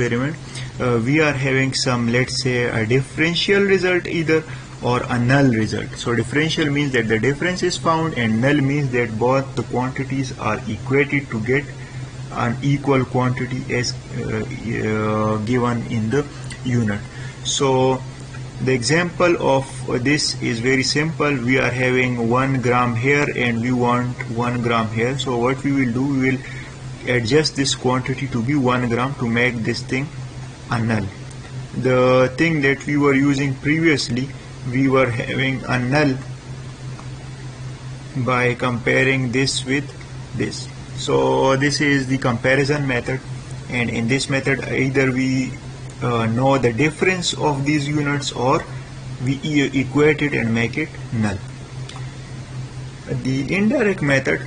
experiment, we are having some, let's say, a differential result either or a null result. So differential means that the difference is found, and null means that both the quantities are equated to get an equal quantity as given in the unit. So the example of this is very simple. We are having 1 gram here and we want 1 gram here. So what we will do, we will adjust this quantity to be 1 gram to make this thing a null. The thing that we were using previously, we were having a null by comparing this with this. So this is the comparison method, and in this method either we know the difference of these units or we equate it and make it null. The indirect method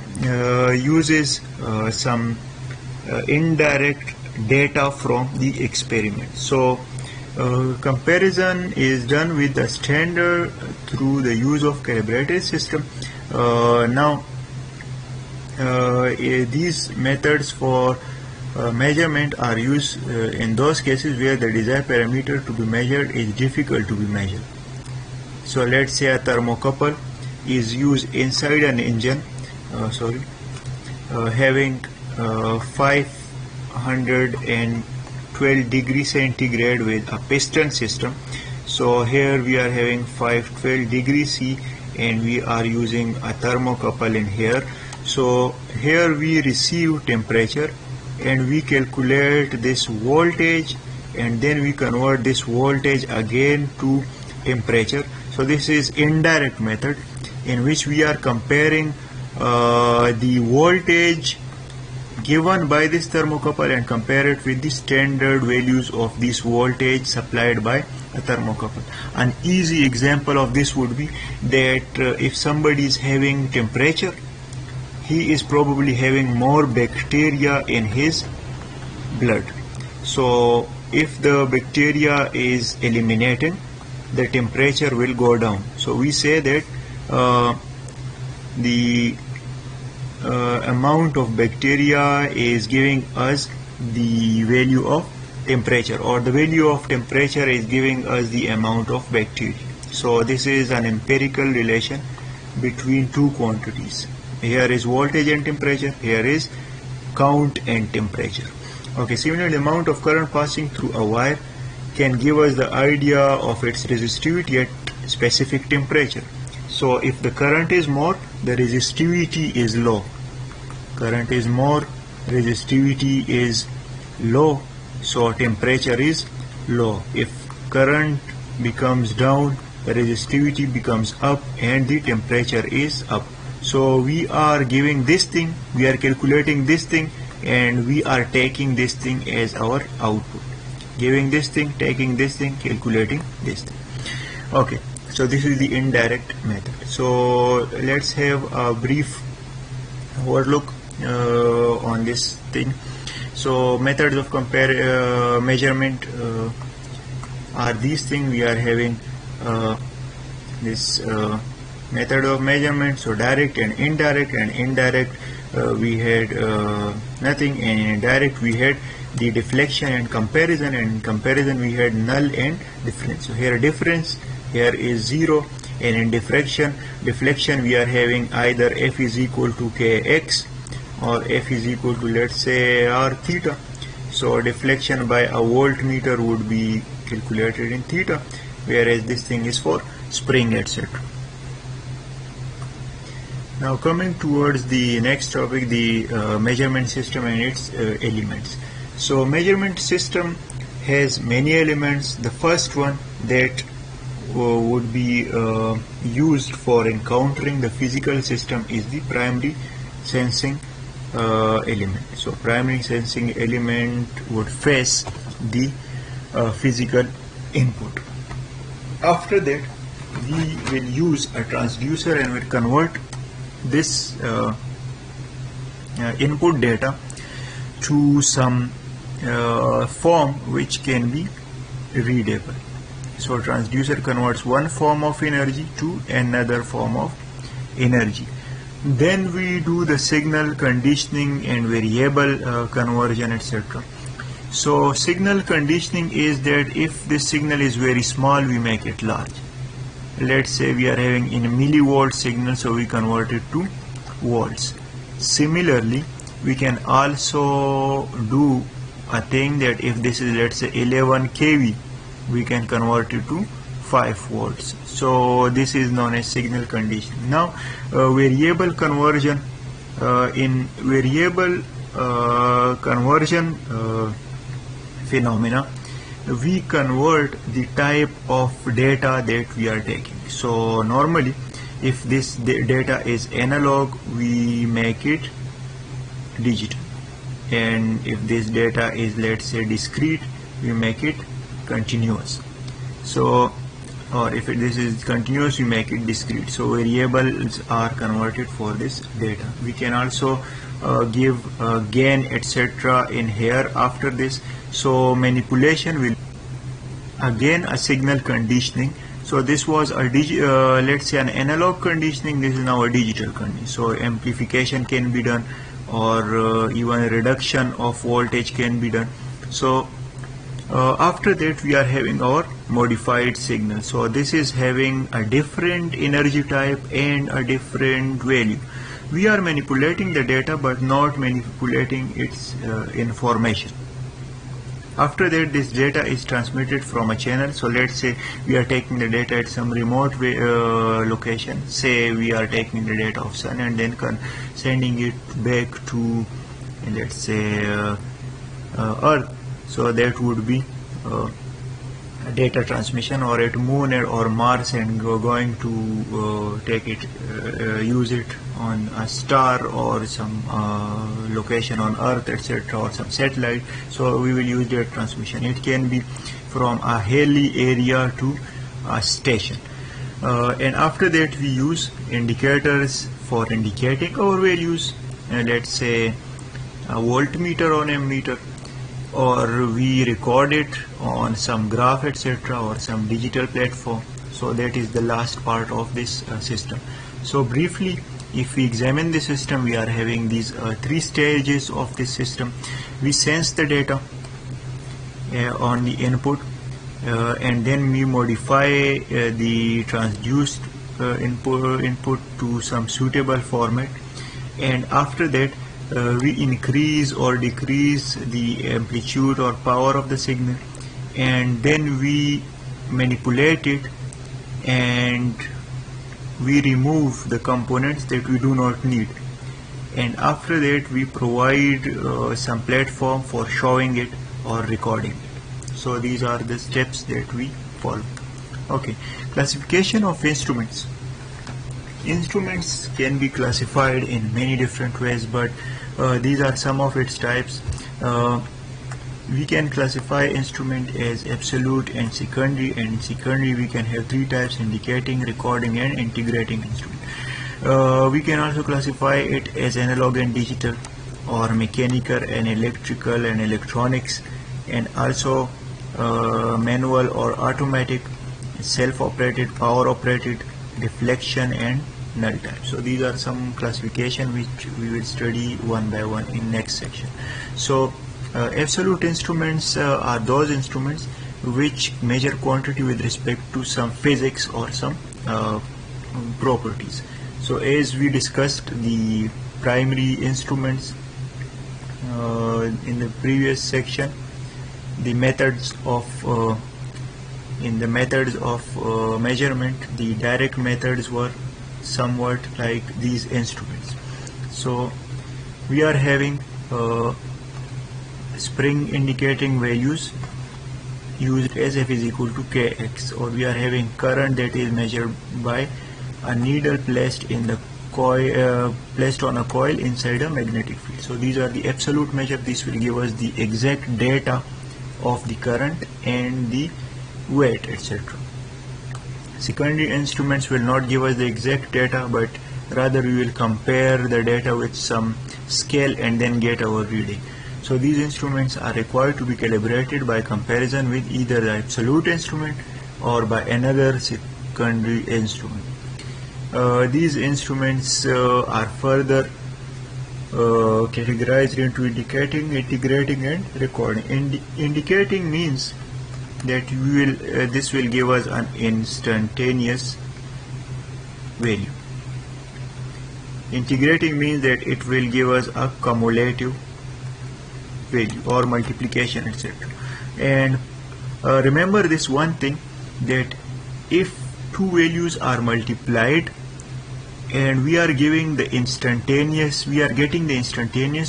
uses some indirect data from the experiment. So comparison is done with the standard through the use of calibrated system. Now these methods for measurement are used in those cases where the desired parameter to be measured is difficult to be measured. So let's say a thermocouple is used inside an engine, having 512 degrees centigrade with a piston system. So here we are having 512 degrees C and we are using a thermocouple in here. So here we receive temperature and we calculate this voltage, and then we convert this voltage again to temperature. So this is indirect method in which we are comparing the voltage given by this thermocouple and compare it with the standard values of this voltage supplied by a thermocouple. An easy example of this would be that if somebody is having temperature, he is probably having more bacteria in his blood. So if the bacteria is eliminated, the temperature will go down. So we say that the amount of bacteria is giving us the value of temperature, or the value of temperature is giving us the amount of bacteria. So this is an empirical relation between two quantities. Here is voltage and temperature, here is count and temperature. Okay, similarly, the amount of current passing through a wire can give us the idea of its resistivity at specific temperature. So if the current is more, the resistivity is low. Current is more, resistivity is low, so temperature is low. If current becomes down, the resistivity becomes up and the temperature is up. So we are giving this thing, we are calculating this thing, and we are taking this thing as our output. Giving this thing, taking this thing, calculating this thing. Okay, so this is the indirect method. So let's have a brief overlook on this thing. So methods of measurement are these things. We are having this method of measurement, so direct and indirect. And indirect we had nothing, and in direct we had the deflection and comparison, and in comparison we had null and difference. So here difference, here is 0, and in deflection we are having either f is equal to kx or f is equal to, let's say, r theta. So deflection by a voltmeter would be calculated in theta, whereas this thing is for spring, etc. Now coming towards the next topic, the measurement system and its elements. So measurement system has many elements. The first one that would be used for encountering the physical system is the primary sensing element. So primary sensing element would face the physical input. After that, we will use a transducer and will convert this input data to some form which can be readable. So transducer converts one form of energy to another form of energy. Then we do the signal conditioning and variable conversion, etc. So signal conditioning is that if this signal is very small, we make it large. Let's say we are having in millivolt signal, so we convert it to volts. Similarly, we can also do a thing that if this is, let's say, 11 kV, we can convert it to 5 volts. So this is known as signal conditioning. Now variable conversion, in variable conversion phenomena, we convert the type of data that we are taking. So normally if this data is analog, we make it digital, and if this data is, let's say, discrete, we make it continuous. So or if this is continuous, we make it discrete. So variables are converted for this data. We can also give gain, etc. in here after this. So manipulation will again a signal conditioning. So this was a let's say an analog conditioning. This is now a digital conditioning. So amplification can be done, or even reduction of voltage can be done. So after that we are having our modified signal. So this is having a different energy type and a different value. We are manipulating the data but not manipulating its information. After that, this data is transmitted from a channel. So let's say we are taking the data at some remote location. Say we are taking the data of sun and then sending it back to, let's say, earth. So that would be data transmission, or at moon or Mars, and going to take it, use it on a star or some location on earth, etc., or some satellite. So we will use data transmission. It can be from a hilly area to a station, and after that we use indicators for indicating our values, let's say a voltmeter on ammeter, or we record it on some graph, etc., or some digital platform. So that is the last part of this system. So briefly, if we examine the system, we are having these three stages of this system. We sense the data on the input, and then we modify the transduced input to some suitable format, and after that we increase or decrease the amplitude or power of the signal, and then we manipulate it and we remove the components that we do not need, and after that we provide some platform for showing it or recording it. So these are the steps that we follow. Okay, classification of instruments. Instruments can be classified in many different ways, but these are some of its types. We can classify instrument as absolute and secondary, and in secondary we can have three types: indicating, recording, and integrating instrument. We can also classify it as analog and digital, or mechanical and electrical and electronics, and also manual or automatic, self-operated, power-operated, deflection, and null type. So these are some classification which we will study one by one in next section. So absolute instruments are those instruments which measure quantity with respect to some physics or some properties. So as we discussed the primary instruments in the previous section, the methods of in the methods of measurement, the direct methods were somewhat like these instruments. So we are having spring indicating values used as F is equal to Kx, or we are having current that is measured by a needle placed in the coil, placed on a coil inside a magnetic field. So these are the absolute measure. This will give us the exact data of the current and the weight, etc. Secondary instruments will not give us the exact data, but rather we will compare the data with some scale and then get our reading. So these instruments are required to be calibrated by comparison with either the absolute instrument or by another secondary instrument. These instruments are further categorized into indicating, integrating, and recording. Indicating means that this will give us an instantaneous value. Integrating means that it will give us a cumulative value or multiplication, etc. And remember this one thing, that if two values are multiplied and we are getting the instantaneous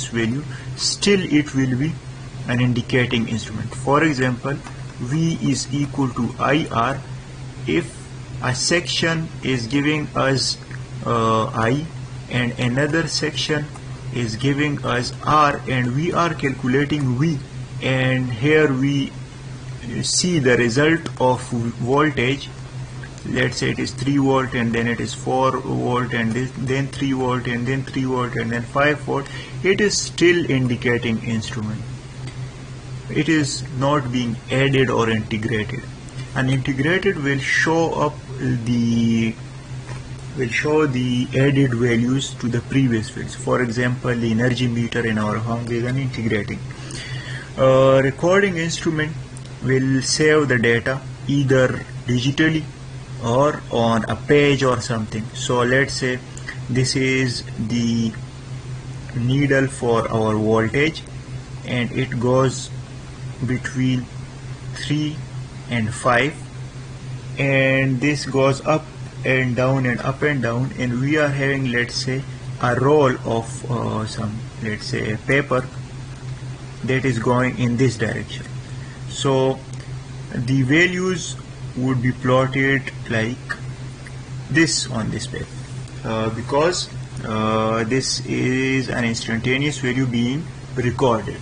value, still it will be an indicating instrument. For example, V is equal to IR. If a section is giving us I and another section is giving us R, and we are calculating V, and here we see the result of voltage. Let's say it is 3 volt, and then it is 4 volt, and then 3 volt, and then 3 volt, and then 5 volt. It is still indicating instrument. It is not being added or integrated. And integrated will show the added values to the previous values. For example, the energy meter in our home is an integrating. Recording instrument will save the data either digitally or on a page or something. So let's say this is the needle for our voltage, and it goes between 3 and 5, and this goes up and down and up and down, and we are having, let's say, a roll of some, let's say, a paper that is going in this direction. So the values would be plotted like this on this paper, because this is an instantaneous value being recorded.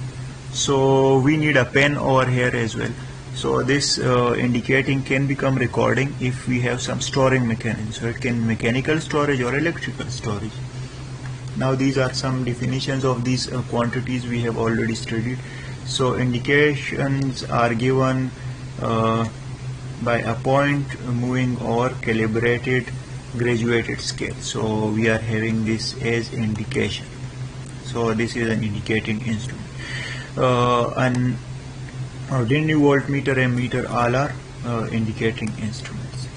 So we need a pen over here as well. So this indicating can become recording if we have some storing mechanism. So it can be mechanical storage or electrical storage. Now these are some definitions of these quantities we have already studied. So indications are given by a point, moving, or calibrated graduated scale. So we are having this as indication. So this is an indicating instrument. An ordinary voltmeter, ammeter, all are indicating instruments.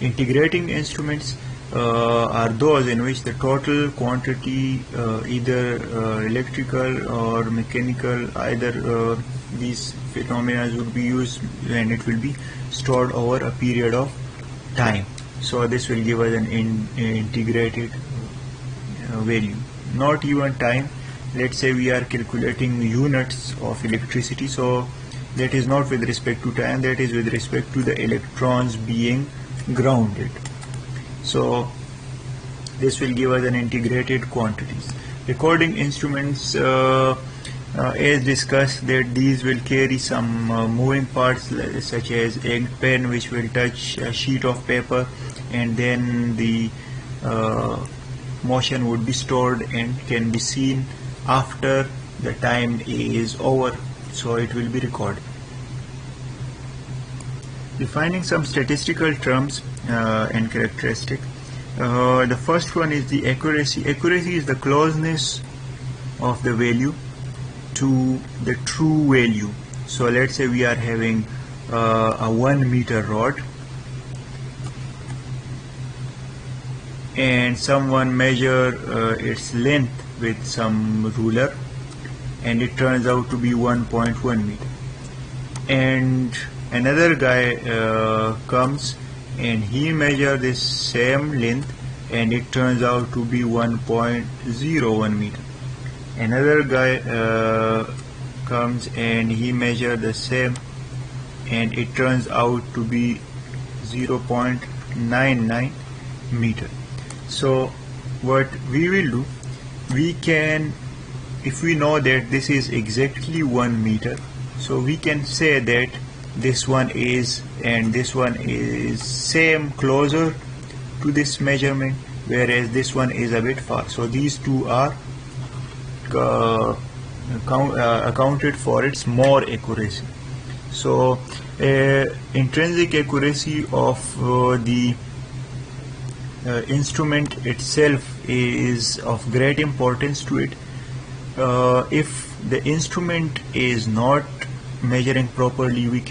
Integrating instruments are those in which the total quantity, either electrical or mechanical, either these phenomena would be used, and it will be stored over a period of time. So this will give us an integrated value. Not even time. Let's say we are calculating units of electricity, so that is not with respect to time, that is with respect to the electrons being grounded. So this will give us an integrated quantities. Recording instruments, as discussed, that these will carry some moving parts such as ink pen, which will touch a sheet of paper, and then the motion would be stored and can be seen after the time is over, so it will be recorded. Defining some statistical terms and characteristics. The first one is the accuracy. Accuracy is the closeness of the value to the true value. So let's say we are having a 1 meter rod, and someone measure its length with some ruler, and it turns out to be 1.1 meter, and another guy comes and he measure this same length, and it turns out to be 1.01 meter. Another guy comes and he measure the same, and it turns out to be 0.99 meter. So what we will do, we can, if we know that this is exactly 1 meter, so we can say that this one is and this one is same, closer to this measurement, whereas this one is a bit far. So these two are accounted for its more accuracy. So intrinsic accuracy of the instrument itself is of great importance to it. if the instrument is not measuring properly, we